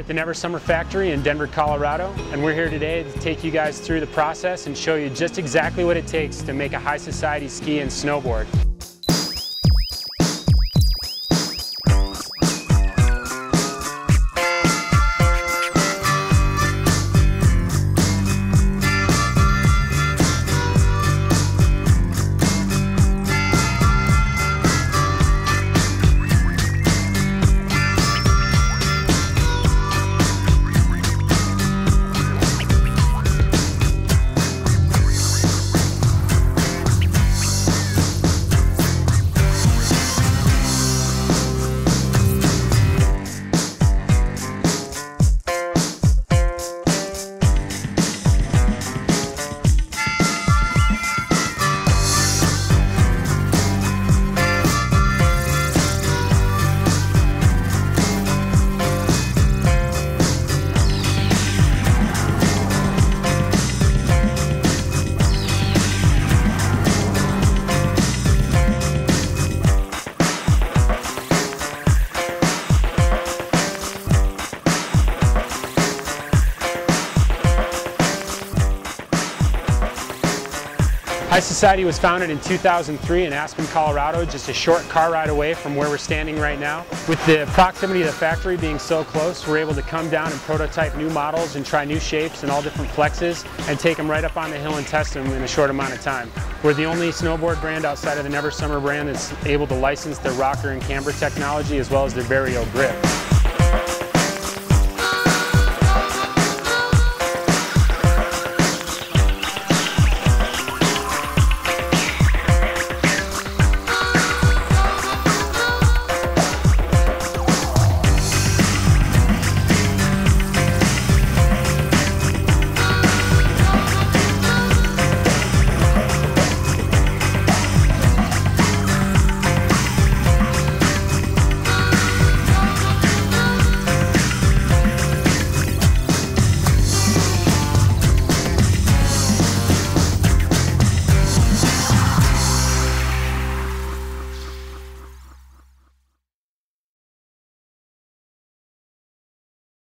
at the Never Summer Factory in Denver, Colorado, and we're here today to take you guys through the process and show you just exactly what it takes to make a high society ski and snowboard. High Society was founded in 2003 in Aspen, Colorado, just a short car ride away from where we're standing right now. With the proximity of the factory being so close, we're able to come down and prototype new models and try new shapes and all different flexes and take them right up on the hill and test them in a short amount of time. We're the only snowboard brand outside of the Never Summer brand that's able to license their rocker and camber technology as well as their Vario grip.